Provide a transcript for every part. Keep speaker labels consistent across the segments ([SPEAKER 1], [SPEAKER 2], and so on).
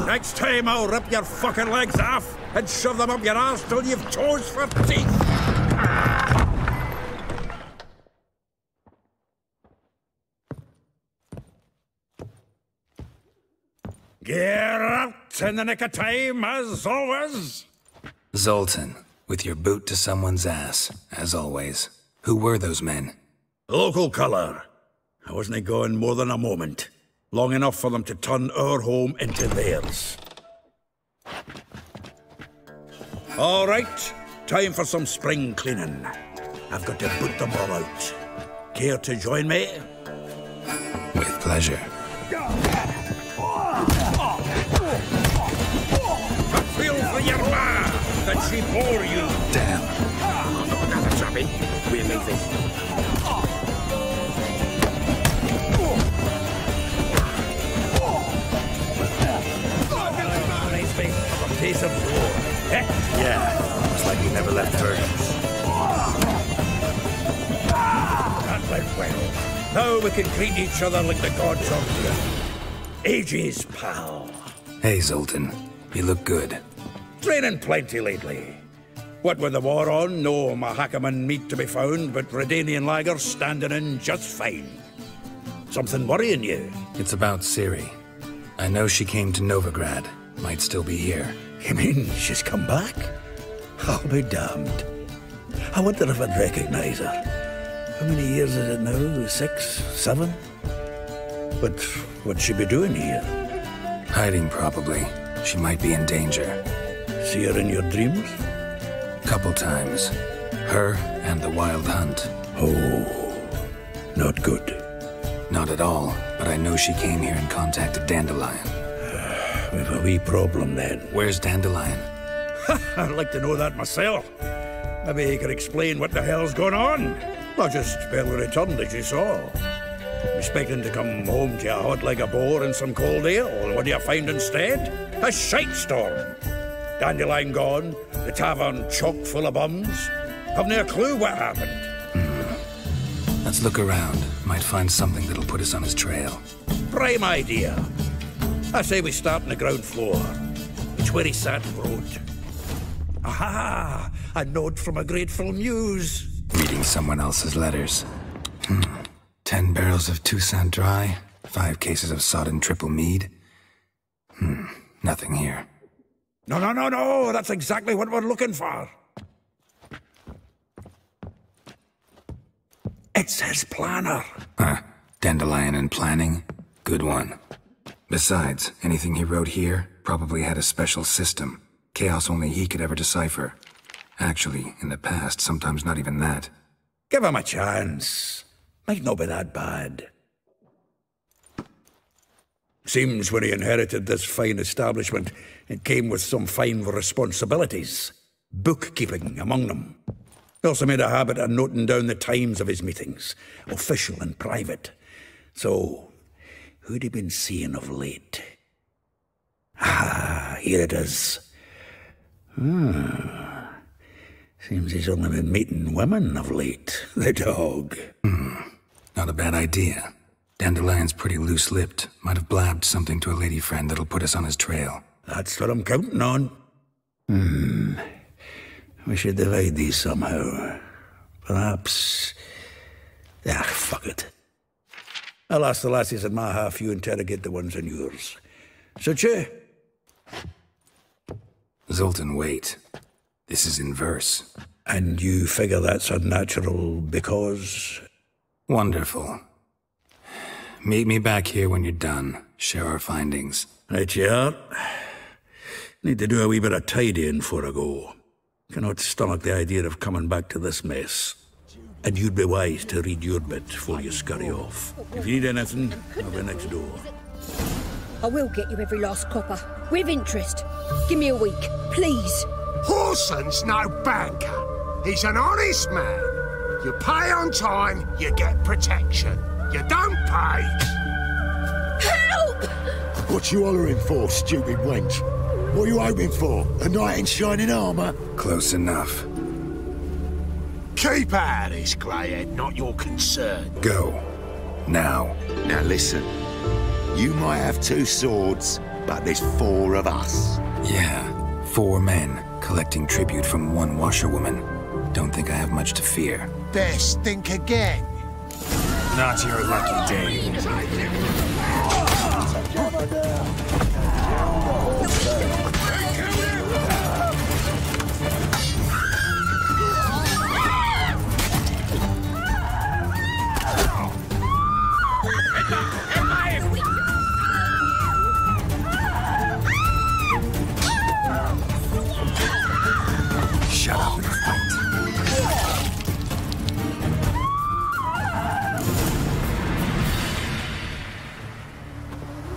[SPEAKER 1] Next time I'll rip your fucking legs off and shove them up your arse till you've toes for teeth. Geralt, in the nick of time, as always.
[SPEAKER 2] Zoltan, with your boot to someone's ass, as always. Who were those men?
[SPEAKER 1] Local colour. I wasn't going more than a moment. Long enough for them to turn our home into theirs. All right, time for some spring cleaning. I've got to put them all out. Care to join me?
[SPEAKER 2] With pleasure.
[SPEAKER 1] I feel for your ma that she bore you.
[SPEAKER 2] Damn.
[SPEAKER 1] Oh, no, that's happy. We're leaving. Taste of war. Heck yeah. It's like we never left Burns. That went well. Now we can greet each other like the gods are here. Ages, pal.
[SPEAKER 2] Hey, Zoltan. You look good.
[SPEAKER 1] Training plenty lately. What with the war on, no Mahakaman meat to be found, but Redanian lagers standing in just fine. Something worrying you?
[SPEAKER 2] It's about Ciri. I know she came to Novigrad. Might still be here.
[SPEAKER 1] You mean she's come back? I'll be damned. I wonder if I'd recognize her. How many years is it now? 6, 7? But what'd she be doing here?
[SPEAKER 2] Hiding, probably. She might be in danger.
[SPEAKER 1] See her in your dreams?
[SPEAKER 2] Couple times. Her and the Wild Hunt.
[SPEAKER 1] Oh, not good.
[SPEAKER 2] Not at all, but I know she came here and contacted Dandelion.
[SPEAKER 1] We've a wee problem then.
[SPEAKER 2] Where's Dandelion?
[SPEAKER 1] I'd like to know that myself. Maybe he could explain what the hell's going on. I just barely returned, as you saw. Expecting to come home to a hot like a boar and some cold ale. What do you find instead? A shite storm. Dandelion gone, the tavern chock full of bums. Have no clue what happened.
[SPEAKER 2] Let's look around. Might find something that'll put us on his trail.
[SPEAKER 1] Prime idea. I say we start on the ground floor. It's where he sat and wrote. Aha! A note from a grateful muse.
[SPEAKER 2] Reading someone else's letters. 10 barrels of Toussaint Dry, 5 cases of sodden triple mead. Nothing here.
[SPEAKER 1] No. That's exactly what we're looking for. It's his planner.
[SPEAKER 2] Dandelion and planning? Good one. Besides, anything he wrote here probably had a special system. Chaos only he could ever decipher. Actually, in the past, sometimes not even that.
[SPEAKER 1] Give him a chance. Might not be that bad. Seems when he inherited this fine establishment, it came with some fine responsibilities. Bookkeeping among them. He also made a habit of noting down the times of his meetings, official and private. So, who'd he been seeing of late? Here it is. Seems he's only been meeting women of late, the dog.
[SPEAKER 2] Not a bad idea. Dandelion's pretty loose-lipped. Might have blabbed something to a lady friend that'll put us on his trail.
[SPEAKER 1] That's what I'm counting on. We should divide these somehow. Perhaps... fuck it. I'll ask the lassies in my half, you interrogate the ones in yours. Such you?
[SPEAKER 2] Zoltan, wait. This is in verse.
[SPEAKER 1] And you figure that's unnatural because...
[SPEAKER 2] Wonderful. Meet me back here when you're done. Share our findings.
[SPEAKER 1] Right you are. Need to do a wee bit of tidying before I go. Cannot stomach the idea of coming back to this mess. And you'd be wise to read your bit before you scurry off. If you need anything, I'll be next door.
[SPEAKER 3] I will get you every last copper. With interest. Give me a week, please.
[SPEAKER 4] Horson's no banker. He's an honest man. You pay on time, you get protection. You don't pay...
[SPEAKER 3] Help!
[SPEAKER 5] What you hollering for, stupid wench? What are you hoping for? A knight in shining armour?
[SPEAKER 2] Close enough.
[SPEAKER 4] keep out of this, Greyhead, not your concern.
[SPEAKER 2] Go. Now.
[SPEAKER 5] Now listen, you might have 2 swords, but there's 4 of us.
[SPEAKER 2] Yeah, 4 men collecting tribute from 1 washerwoman. Don't think I have much to fear.
[SPEAKER 4] Best think again.
[SPEAKER 6] Not your lucky day.
[SPEAKER 2] Shut up and fight.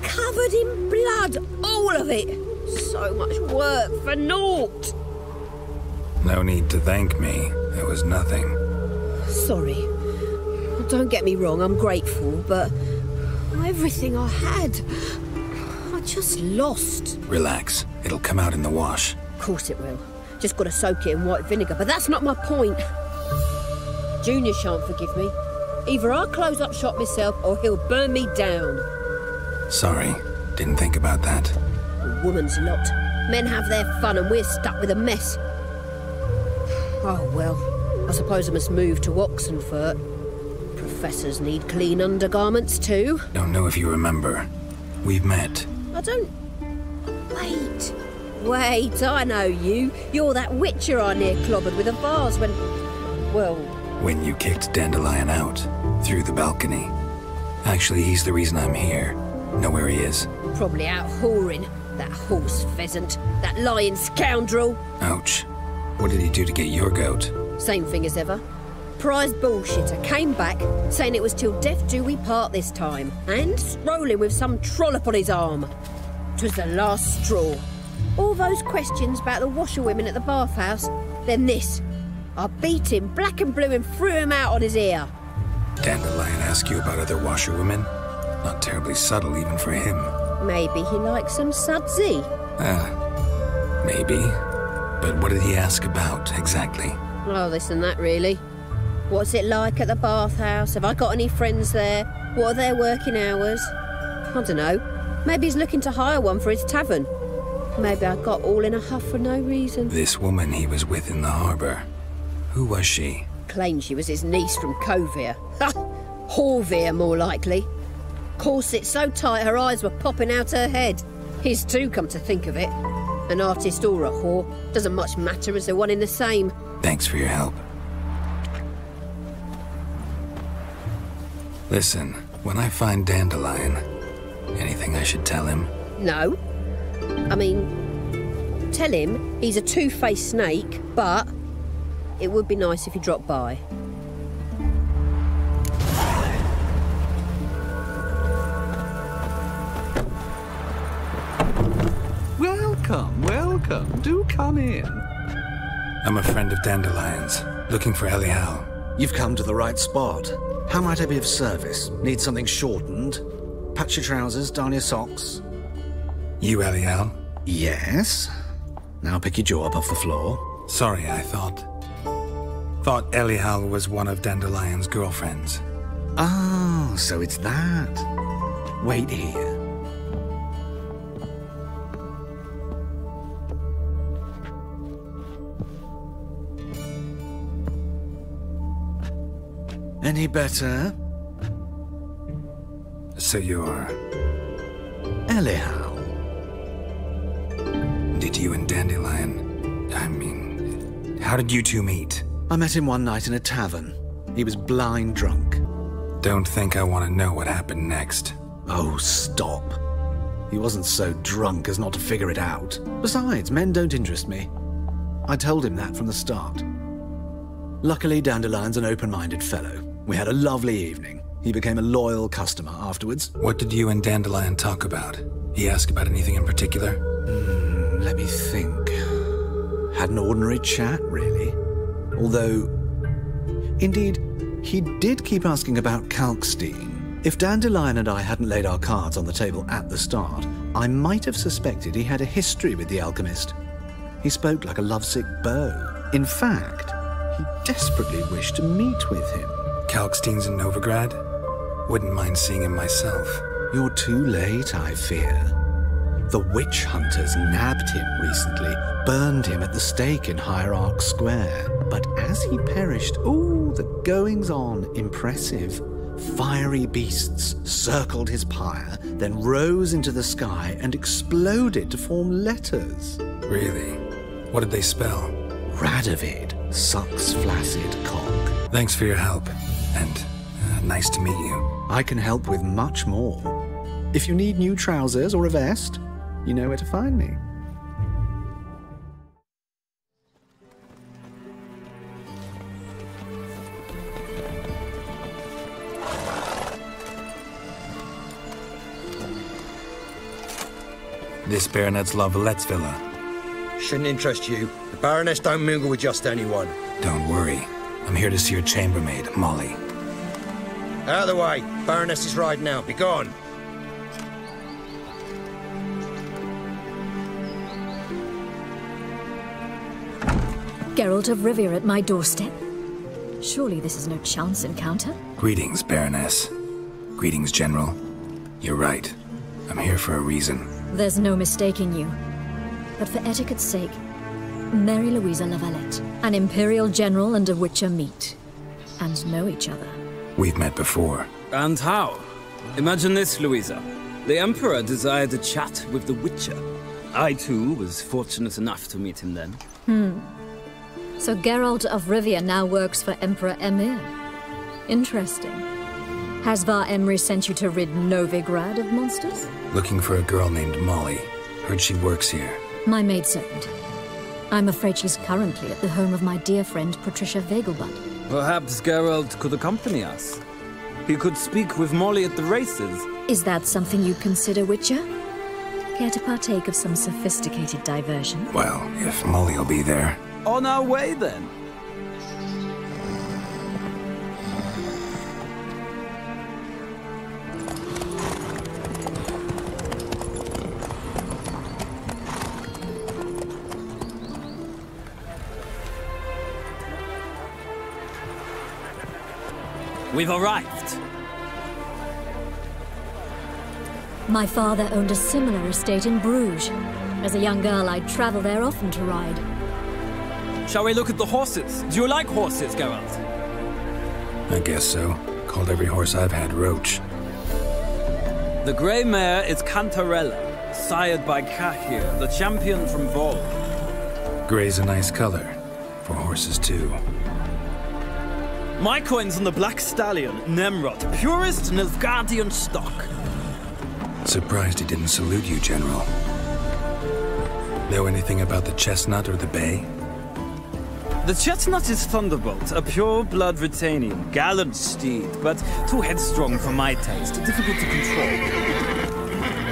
[SPEAKER 3] Covered in blood, all of it. So much work for naught.
[SPEAKER 2] No need to thank me. It was nothing.
[SPEAKER 3] Sorry. Don't get me wrong, I'm grateful, but everything I had, I just lost.
[SPEAKER 2] Relax. It'll come out in the wash.
[SPEAKER 3] Of course it will. Just got to soak it in white vinegar, but that's not my point. Junior shan't forgive me. Either I'll close up shop myself or he'll burn me down.
[SPEAKER 2] Sorry. Didn't think about that.
[SPEAKER 3] A woman's lot. Men have their fun and we're stuck with a mess. Oh well, I suppose I must move to Oxenfurt. Professors need clean undergarments too.
[SPEAKER 2] Don't know if you remember. We've met.
[SPEAKER 3] I don't... Wait, I know you. You're that witcher I near clobbered with a vase when... Well...
[SPEAKER 2] When you kicked Dandelion out. Through the balcony. Actually, he's the reason I'm here. Know where he is?
[SPEAKER 3] Probably out whoring. That horse pheasant. That lying scoundrel.
[SPEAKER 2] Ouch. What did he do to get your goat?
[SPEAKER 3] Same thing as ever. Prize bullshitter came back, saying it was till death do we part this time, and strolling with some trollop on his arm. 'Twas the last straw. All those questions about the washerwomen at the bathhouse, then this. I beat him black and blue and threw him out on his ear.
[SPEAKER 2] Dandelion asked you about other washerwomen? Not terribly subtle even for him.
[SPEAKER 3] Maybe he likes some sudsy.
[SPEAKER 2] Maybe. But what did he ask about, exactly?
[SPEAKER 3] Oh, this and that, really. What's it like at the bathhouse? Have I got any friends there? What are their working hours? I don't know. Maybe he's looking to hire one for his tavern. Maybe I got all in a huff for no reason.
[SPEAKER 2] This woman he was with in the harbour. Who was she?
[SPEAKER 3] Claimed she was his niece from Kovir. Ha! Horvir, more likely. Corset so tight her eyes were popping out her head. His too, come to think of it. An artist or a whore. Doesn't much matter as they're one in the same.
[SPEAKER 2] Thanks for your help. Listen, when I find Dandelion, anything I should tell him?
[SPEAKER 3] No. I mean, tell him he's a two-faced snake, but it would be nice if he dropped by.
[SPEAKER 7] Welcome, welcome. Do come in.
[SPEAKER 2] I'm a friend of Dandelion's, looking for Elial.
[SPEAKER 6] You've come to the right spot. How might I be of service? Need something shortened? Patch your trousers, darn your socks.
[SPEAKER 2] You, Elial?
[SPEAKER 6] Yes. Now pick your jaw up off the floor.
[SPEAKER 2] Sorry, I thought Elial was one of Dandelion's girlfriends.
[SPEAKER 6] Oh, so it's that. Wait here. Any better?
[SPEAKER 2] So you're...
[SPEAKER 6] Elial.
[SPEAKER 2] Did you and Dandelion... I mean... How did you two meet?
[SPEAKER 6] I met him one night in a tavern. He was blind drunk.
[SPEAKER 2] Don't think I want to know what happened next.
[SPEAKER 6] Oh, stop. He wasn't so drunk as not to figure it out. Besides, men don't interest me. I told him that from the start. Luckily, Dandelion's an open-minded fellow. We had a lovely evening. He became a loyal customer afterwards.
[SPEAKER 2] What did you and Dandelion talk about? He asked about anything in particular?
[SPEAKER 6] Let me think. Had an ordinary chat, really. Although, indeed, he did keep asking about Kalkstein. If Dandelion and I hadn't laid our cards on the table at the start, I might have suspected he had a history with the alchemist. He spoke like a lovesick beau. In fact, he desperately wished to meet with him.
[SPEAKER 2] Kalkstein's in Novigrad? Wouldn't mind seeing him myself.
[SPEAKER 6] You're too late, I fear. The witch hunters nabbed him recently, burned him at the stake in Hierarch Square. But as he perished, the goings-on impressive. Fiery beasts circled his pyre, then rose into the sky and exploded to form letters.
[SPEAKER 2] Really? What did they spell?
[SPEAKER 6] Radovid, sucks flaccid cock.
[SPEAKER 2] Thanks for your help, and nice to meet you.
[SPEAKER 6] I can help with much more. If you need new trousers or a vest, you know where to find me.
[SPEAKER 2] This Baronet's La Valette's villa.
[SPEAKER 8] Shouldn't interest you. The Baroness don't mingle with just anyone.
[SPEAKER 2] Don't worry. I'm here to see your chambermaid, Molly.
[SPEAKER 8] Out of the way. Baroness is riding out. Be gone.
[SPEAKER 9] Geralt of Rivia at my doorstep? Surely this is no chance encounter?
[SPEAKER 2] Greetings, Baroness. Greetings, General. You're right. I'm here for a reason.
[SPEAKER 9] There's no mistaking you. But for etiquette's sake, Mary Louisa La Valette, an Imperial General and a Witcher meet. And know each other.
[SPEAKER 2] We've met before.
[SPEAKER 10] And how? Imagine this, Louisa. The Emperor desired a chat with the Witcher. I, too, was fortunate enough to meet him then.
[SPEAKER 9] So Geralt of Rivia now works for Emperor Emir. Interesting. Has Var Emry sent you to rid Novigrad of monsters?
[SPEAKER 2] Looking for a girl named Molly. Heard she works here.
[SPEAKER 9] My maidservant. I'm afraid she's currently at the home of my dear friend Patricia Vegelbud.
[SPEAKER 10] Perhaps Geralt could accompany us. He could speak with Molly at the races.
[SPEAKER 9] Is that something you'd consider, Witcher? Care to partake of some sophisticated diversion?
[SPEAKER 2] Well, if Molly'll be there.
[SPEAKER 10] On our way, then. We've arrived.
[SPEAKER 9] My father owned a similar estate in Bruges. As a young girl, I'd travel there often to ride.
[SPEAKER 10] Shall we look at the horses? Do you like horses, Geralt?
[SPEAKER 2] I guess so. Called every horse I've had Roach.
[SPEAKER 10] The grey mare is Cantarella, sired by Cahir, the champion from Vol.
[SPEAKER 2] Gray's a nice color. For horses, too.
[SPEAKER 10] My coin's on the Black Stallion, Nemrod, purest Nilfgaardian stock.
[SPEAKER 2] Surprised he didn't salute you, General. Know anything about the chestnut or the bay?
[SPEAKER 10] The chestnut is Thunderbolt, a pure-blood Retanian, gallant steed, but too headstrong for my taste, difficult to control.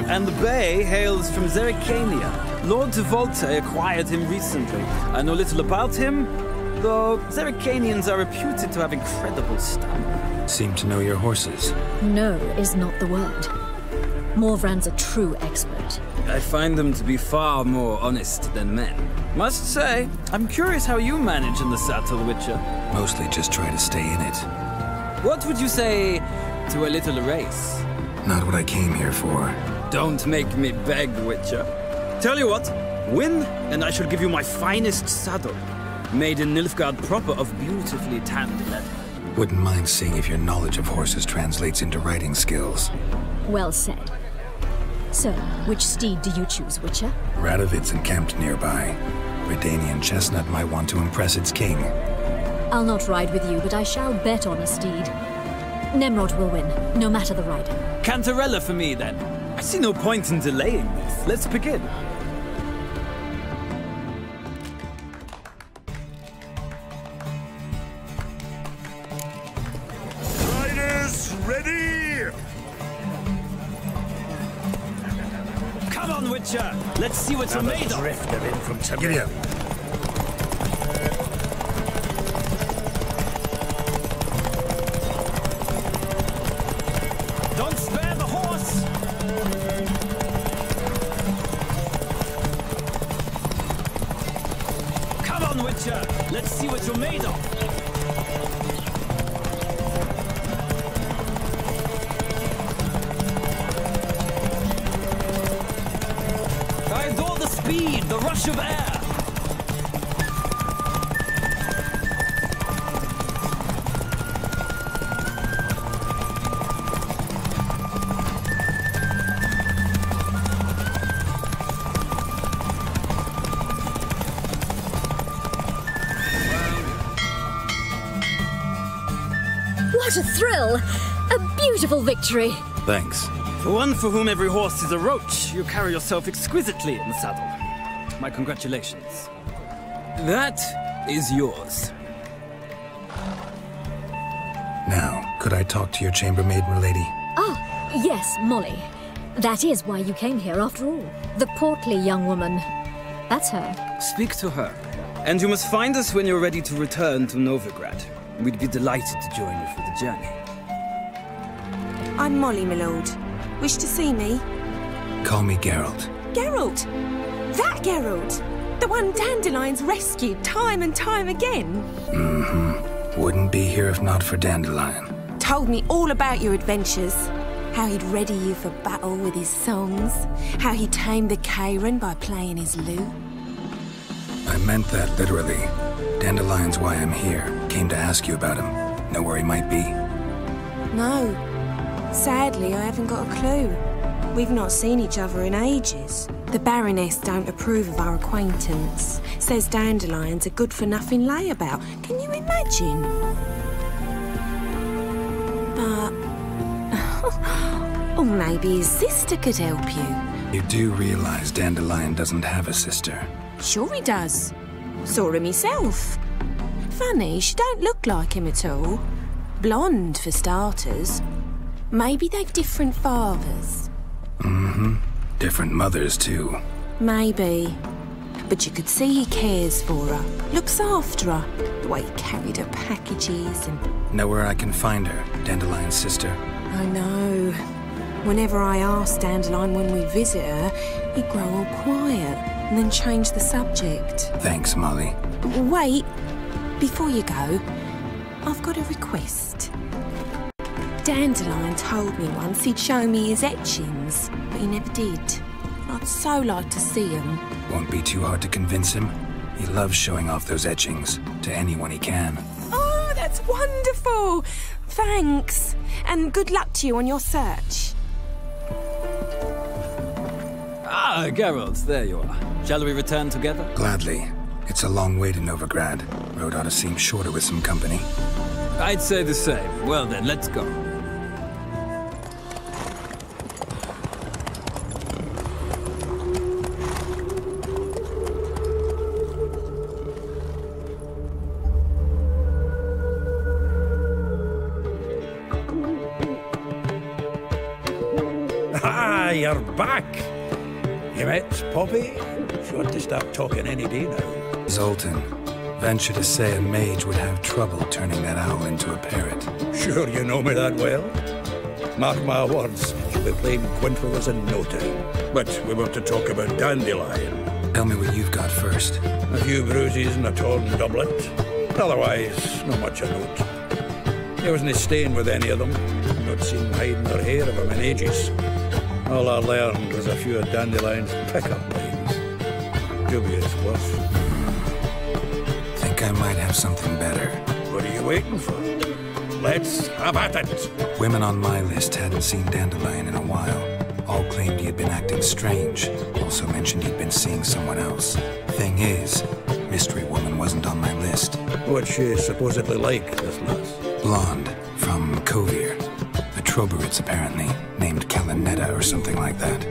[SPEAKER 10] And the bay hails from Zerrikania. Lord de Volte acquired him recently. I know little about him, though Zerrikanians are reputed to have incredible stamina.
[SPEAKER 2] Seem to know your horses.
[SPEAKER 9] No is not the word. Morvran's a true expert.
[SPEAKER 10] I find them to be far more honest than men. Must say, I'm curious how you manage in the saddle, Witcher.
[SPEAKER 2] Mostly just try to stay in it.
[SPEAKER 10] What would you say to a little race?
[SPEAKER 2] Not what I came here for.
[SPEAKER 10] Don't make me beg, Witcher. Tell you what, win, and I shall give you my finest saddle. Made in Nilfgaard proper of beautifully tanned leather.
[SPEAKER 2] Wouldn't mind seeing if your knowledge of horses translates into riding skills.
[SPEAKER 9] Well said. So, which steed do you choose, Witcher?
[SPEAKER 2] Radovid's encamped nearby. Redanian chestnut might want to impress its king.
[SPEAKER 9] I'll not ride with you, but I shall bet on a steed. Nemrod will win, no matter the rider.
[SPEAKER 10] Cantarella for me, then. I see no point in delaying this. Let's begin.
[SPEAKER 4] Riders, ready!
[SPEAKER 10] Come on, Witcher! Let's see what you're made of!
[SPEAKER 1] Drifter in from Tiberium.
[SPEAKER 10] Don't spare the horse! Come on, Witcher! Let's see what you're made of! the rush of air.
[SPEAKER 9] What a thrill! A beautiful victory!
[SPEAKER 2] Thanks.
[SPEAKER 10] For one for whom every horse is a roach, you carry yourself exquisitely in the saddle. My congratulations. That is yours.
[SPEAKER 2] Now, could I talk to your chambermaid, milady?
[SPEAKER 9] Ah, yes, Molly. That is why you came here after all. The portly young woman. That's her.
[SPEAKER 10] Speak to her. And you must find us when you're ready to return to Novigrad. We'd be delighted to join you for the journey.
[SPEAKER 11] I'm Molly, my lord. Wish to see me?
[SPEAKER 2] Call me Geralt.
[SPEAKER 11] Geralt? That Geralt? The one Dandelion's rescued time and time again?
[SPEAKER 2] Mm-hmm. Wouldn't be here if not for Dandelion.
[SPEAKER 11] Told me all about your adventures. How he'd ready you for battle with his songs. How he tamed the Karen by playing his lute.
[SPEAKER 2] I meant that literally. Dandelion's why I'm here. Came to ask you about him. Know where he might be?
[SPEAKER 11] No. Sadly, I haven't got a clue. We've not seen each other in ages. The Baroness don't approve of our acquaintance. Says Dandelion's a good-for-nothing layabout. Can you imagine? But... or maybe his sister could help you.
[SPEAKER 2] You do realize Dandelion doesn't have a sister?
[SPEAKER 11] Sure he does. Saw him myself. Funny, she don't look like him at all. Blonde, for starters. Maybe they've different fathers.
[SPEAKER 2] Mm-hmm. Different mothers, too.
[SPEAKER 11] Maybe. But you could see he cares for her. Looks after her. The way he carried her packages and...
[SPEAKER 2] Know where I can find her, Dandelion's sister?
[SPEAKER 11] I know. Whenever I ask Dandelion when we visit her, he'd grow all quiet and then change the subject.
[SPEAKER 2] Thanks, Molly.
[SPEAKER 11] Wait. Before you go, I've got a request. Dandelion told me once he'd show me his etchings, but he never did. I'd so like to see them.
[SPEAKER 2] Won't be too hard to convince him. He loves showing off those etchings to anyone he can.
[SPEAKER 11] Oh, that's wonderful! Thanks, and good luck to you on your search.
[SPEAKER 10] Ah, Geralt, there you are. Shall we return together?
[SPEAKER 2] Gladly. It's a long way to Novigrad. Road ought to seem shorter with some company.
[SPEAKER 10] I'd say the same. Well then, let's go.
[SPEAKER 1] Ah, you're back. You met Poppy? She ought to start talking any day now.
[SPEAKER 2] Zoltan. Venture to say a mage would have trouble turning that owl into a parrot.
[SPEAKER 1] Sure you know me that well? Mark my words, she'll be playing quint with us in no time. But we want to talk about Dandelion.
[SPEAKER 2] Tell me what you've got first.
[SPEAKER 1] A few bruises and a torn doublet. Otherwise, not much of note. He wasn't staying with any of them. Not seen hiding or hair of him in ages. All I learned was a few of Dandelion's pick-up lines. Dubious worth.
[SPEAKER 2] Think I might have something better.
[SPEAKER 1] What are you waiting for? Let's have at it!
[SPEAKER 2] Women on my list hadn't seen Dandelion in a while. All claimed he had been acting strange. Also mentioned he'd been seeing someone else. Thing is, Mystery Woman wasn't on my list.
[SPEAKER 1] What's she supposedly like, this lass?
[SPEAKER 2] Blonde, from Kovir. A Troberits, apparently, named Kalinetta or something like that.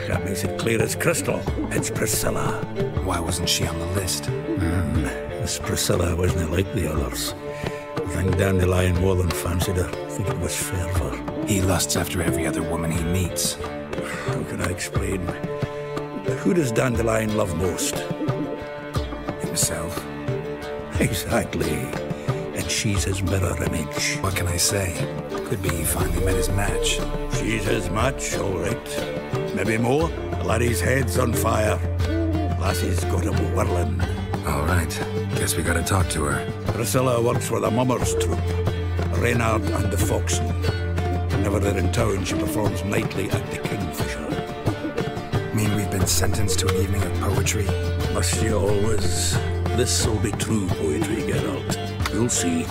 [SPEAKER 1] That makes it clear as crystal. It's Priscilla.
[SPEAKER 2] Why wasn't she on the list?
[SPEAKER 1] This Priscilla wasn't like the others. I think Dandelion more than fancied her. I think it was fervour.
[SPEAKER 2] He lusts after every other woman he meets.
[SPEAKER 1] How can I explain? Who does Dandelion love most?
[SPEAKER 2] Himself.
[SPEAKER 1] Exactly. And she's his mirror image.
[SPEAKER 2] What can I say? Could be he finally met his match.
[SPEAKER 1] She's his match, all right. Maybe more. The laddie's head's on fire. Lassie's got him whirling.
[SPEAKER 2] All right. Guess we gotta talk to her.
[SPEAKER 1] Priscilla works for the Mummers troupe. Reynard and the Foxen. Whenever they're in town, she performs nightly at the Kingfisher.
[SPEAKER 2] Mean we've been sentenced to an evening of poetry?
[SPEAKER 1] Must you always? This'll be true poetry, Geralt. You'll see.